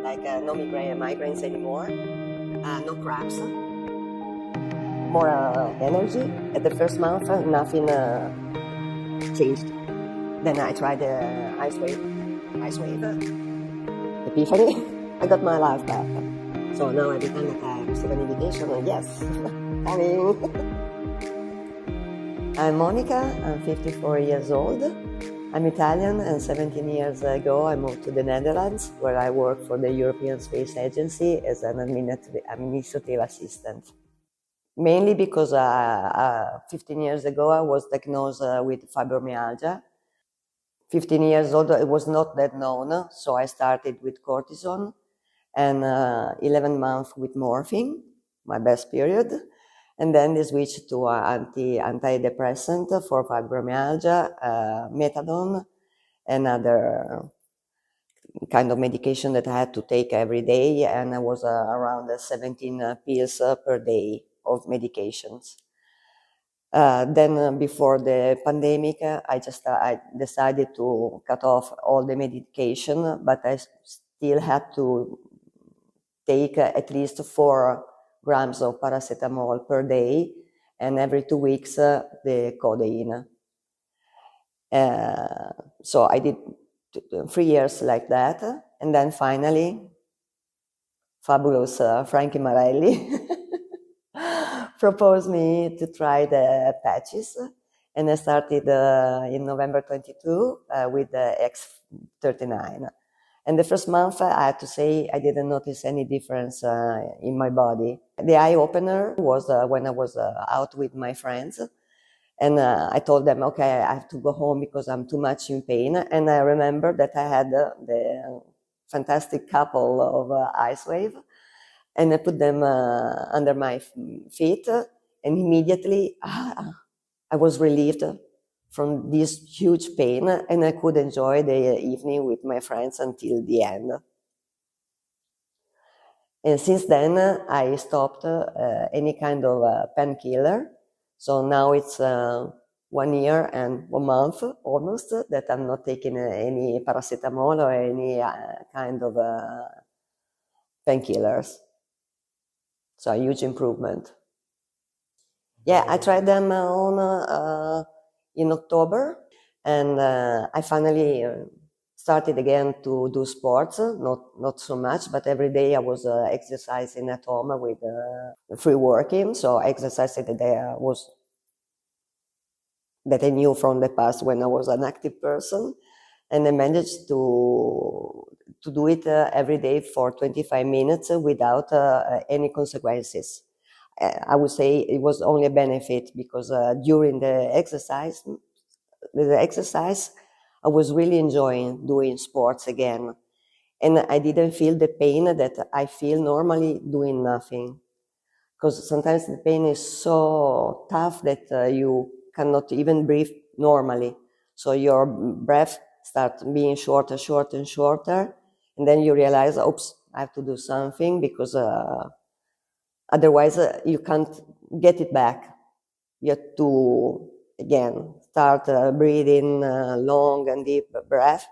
like no migraines anymore, no cramps, more energy. At the first month, nothing changed. Then I tried the IceWave Epiphany. I got my life back. So now every time that I receive an invitation, yes, coming. I'm Monica, I'm 54 years old. I'm Italian, and 17 years ago I moved to the Netherlands, where I work for the European Space Agency as an administrative assistant. Mainly because 15 years ago I was diagnosed with fibromyalgia. 15 years old, it was not that known, so I started with cortisone and 11 months with morphine, my best period. And then they switched to antidepressant for fibromyalgia, metadone, and other kind of medication that I had to take every day. And I was around 17 pills per day of medications. Then before the pandemic, I decided to cut off all the medication, but I still had to take at least 4 grams of paracetamol per day, and every 2 weeks the codeine. So I did 3 years like that, and then finally, fabulous Frankie Marelli proposed me to try the patches, and I started in November 22 with the X39. And the first month, I have to say, I didn't notice any difference in my body. The eye-opener was when I was out with my friends, and I told them, okay, I have to go home because I'm too much in pain. And I remember that I had the fantastic couple of IceWave, and I put them under my feet, and immediately I was relieved from this huge pain, and I could enjoy the evening with my friends until the end. And since then, I stopped any kind of painkiller. So now it's 1 year and 1 month almost that I'm not taking any paracetamol or any kind of painkillers. So a huge improvement. Yeah, I tried them on in October, and I finally started again to do sports, not so much, but every day I was exercising at home with free working. So exercising that I knew from the past when I was an active person, and I managed to do it every day for 25 minutes without any consequences. I would say it was only a benefit because during the exercise, I was really enjoying doing sports again. And I didn't feel the pain that I feel normally doing nothing. Because sometimes the pain is so tough that you cannot even breathe normally. So your breath starts being shorter, shorter, and shorter. And then you realize, oops, I have to do something because otherwise you can't get it back. You have to, again, start breathing long and deep breath.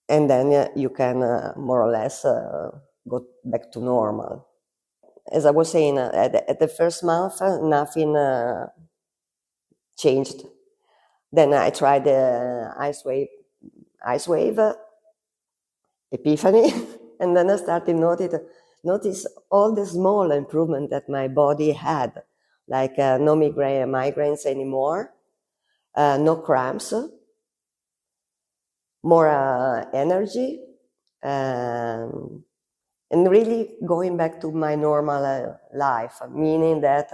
And then you can more or less go back to normal. As I was saying, at the first month, nothing changed. Then I tried the IceWave Epiphany, and then I started notice all the small improvement that my body had, like no migraines anymore, no cramps, more energy, and really going back to my normal life, meaning that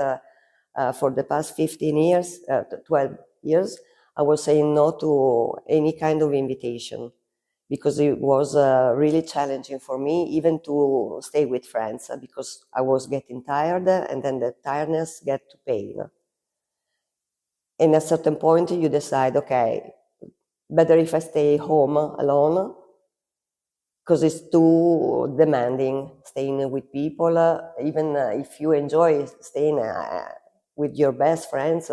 for the past 12 years, I was saying no to any kind of invitation because it was really challenging for me even to stay with friends because I was getting tired, and then the tiredness get to pain. And at a certain point, you decide, okay, better if I stay home alone, because it's too demanding staying with people, even if you enjoy staying with your best friends,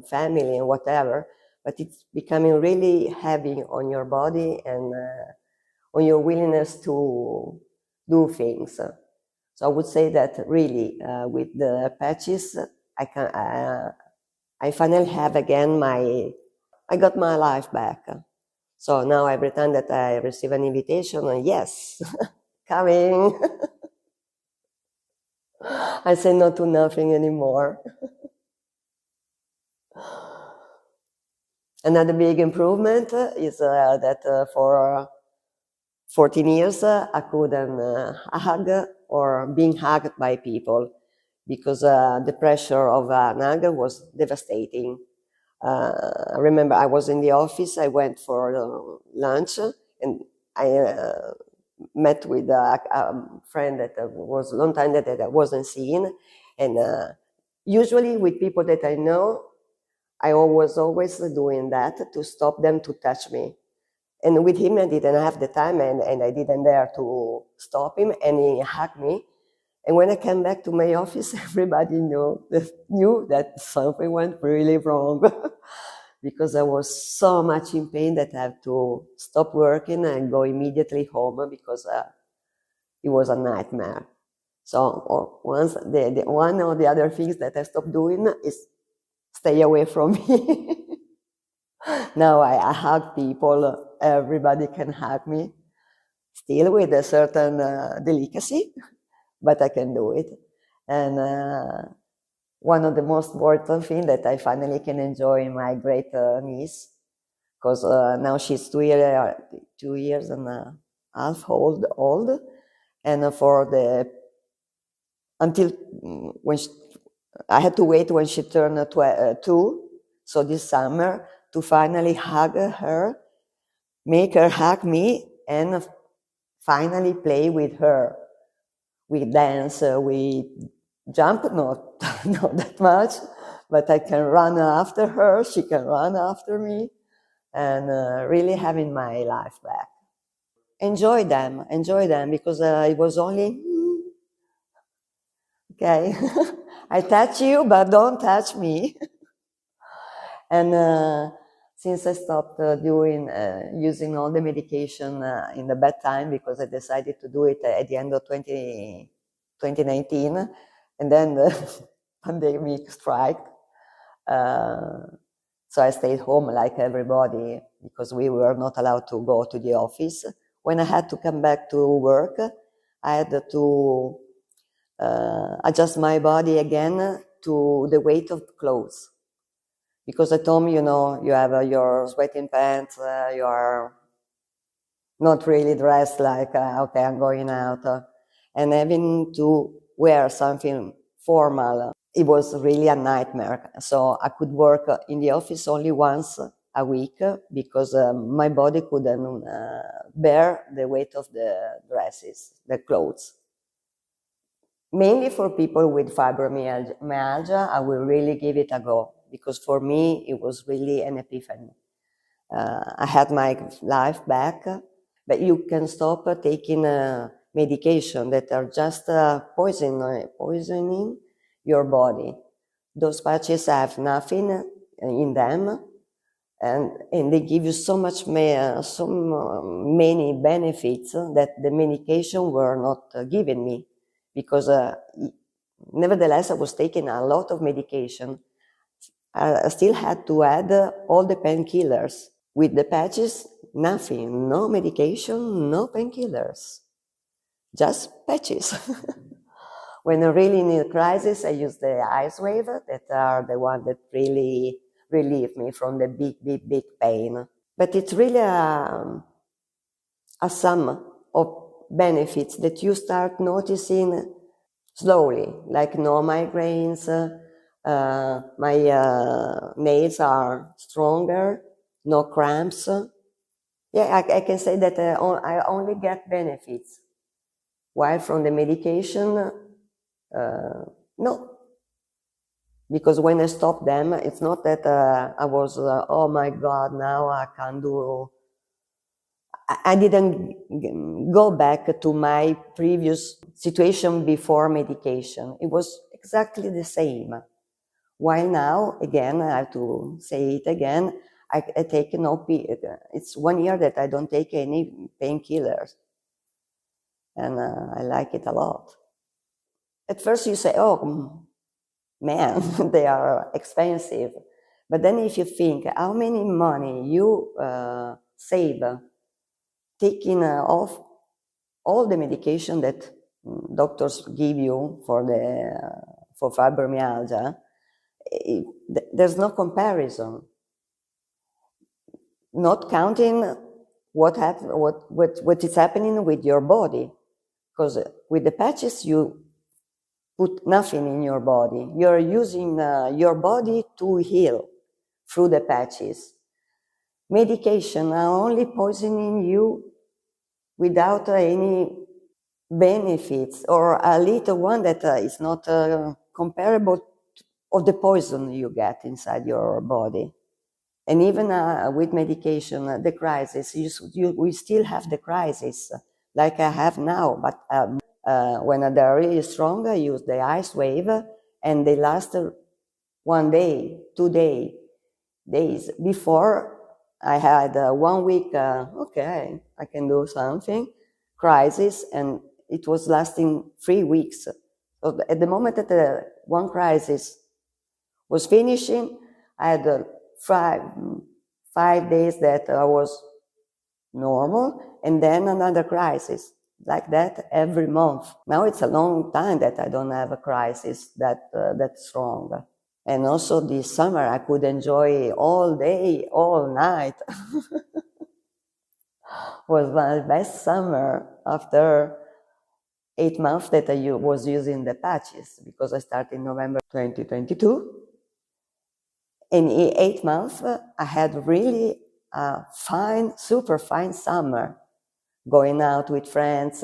family, and whatever, but it's becoming really heavy on your body and on your willingness to do things. So I would say that really with the patches, I finally have again I got my life back. So now every time that I receive an invitation, yes, coming. I say no to nothing anymore. Another big improvement is that for 14 years I couldn't hug or being hugged by people because the pressure of an hug was devastating. I remember I was in the office, I went for lunch, and I met with a friend that was a long time that I wasn't seeing, and usually with people that I know, I was always doing that to stop them to touch me. And with him, I didn't have the time, and I didn't dare to stop him, and he hugged me. And when I came back to my office, everybody knew that something went really wrong because I was so much in pain that I had to stop working and go immediately home because it was a nightmare. So once the one or the other things that I stopped doing is stay away from me. Now I hug people, everybody can hug me, still with a certain delicacy, but I can do it. And one of the most important things that I finally can enjoy my great niece, because now she's 2 years and a half old, and until when I had to wait when she turned 2, so this summer, to finally hug her, make her hug me, and finally play with her. We dance, we jump, not that much, but I can run after her, she can run after me, and really having my life back. Enjoy them, because it was only, okay, I touch you, but don't touch me. And since I stopped using all the medication in the bad time, because I decided to do it at the end of 2019, and then the pandemic struck. So I stayed home like everybody because we were not allowed to go to the office. When I had to come back to work, I had to adjust my body again to the weight of clothes. Because at home, you have your sweating pants, you are not really dressed like, okay, I'm going out. And having to wear something formal, it was really a nightmare. So I could work in the office only once a week because my body couldn't bear the weight of the dresses, the clothes. Mainly for people with fibromyalgia, I will really give it a go because for me, it was really an epiphany. I had my life back, but you can stop taking medication that are just poisoning your body. Those patches have nothing in them, and they give you so many benefits that the medication were not giving me, because nevertheless I was taking a lot of medication. I still had to add all the painkillers. With the patches, nothing, no medication, no painkillers, just patches. When I really need a crisis, I use the IceWave, that are the ones that really relieve me from the big pain. But it's really a sum of benefits that you start noticing slowly, like no migraines, my nails are stronger, no cramps. Yeah, I can say that I only get benefits, while from the medication, no. Because when I stopped them, it's not that I was, oh my God, now I can't do. I didn't go back to my previous situation before medication. It was exactly the same. While now, again, I have to say it again, I take it's 1 year that I don't take any painkillers, and I like it a lot. At first you say, oh man, they are expensive, but then if you think how many money you save taking off all the medication that doctors give you for fibromyalgia, there's no comparison. Not counting what is happening with your body, because with the patches you put nothing in your body. You're using your body to heal through the patches. Medication are only poisoning you without any benefits, or a little one that is not comparable of the poison you get inside your body. And even with medication, the crisis, we still have the crisis, like I have now, but when they're really strong, I use the IceWave, and they last 1 day, 2 days. Before, I had 1 week, okay, I can do something, crisis, and it was lasting 3 weeks. So at the moment that the one crisis was finishing, I had 5 days that I was normal, and then another crisis, like that every month. Now it's a long time that I don't have a crisis that strong. And also this summer I could enjoy all day, all night. Was my best summer after 8 months that I was using the patches, because I started in November 2022. In 8 months, I had really a super fine summer, going out with friends,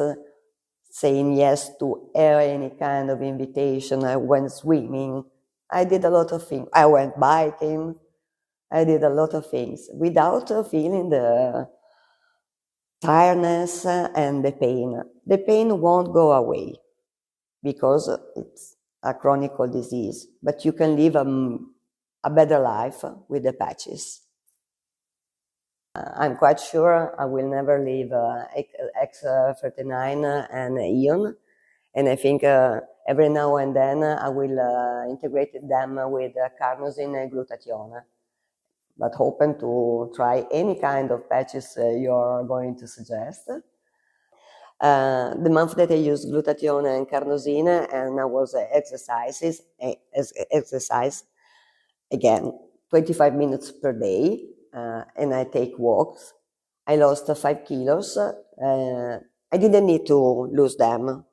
saying yes to any kind of invitation. I went swimming. I did a lot of things. I went biking. I did a lot of things without feeling the tiredness and the pain. The pain won't go away because it's a chronic disease, but you can live a better life with the patches. I'm quite sure I will never leave X39 and Aeon, and I think every now and then I will integrate them with carnosine and glutathione, but hoping to try any kind of patches you're going to suggest. The month that I used glutathione and carnosine, and I was exercise, again, 25 minutes per day, and I take walks. I lost 5 kilos. I didn't need to lose them,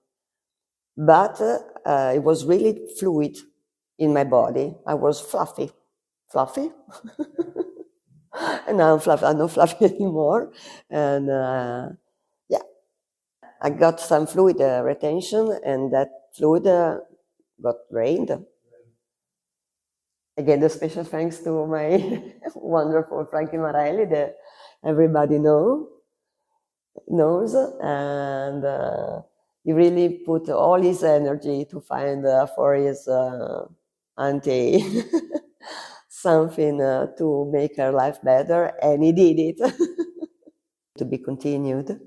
but it was really fluid in my body. I was fluffy. And now I'm not fluffy anymore. And yeah, I got some fluid retention, and that fluid got drained. Again, the special thanks to my wonderful Frankie Marelli that everybody knows, and he really put all his energy to find for his auntie something to make her life better, and he did it. To be continued.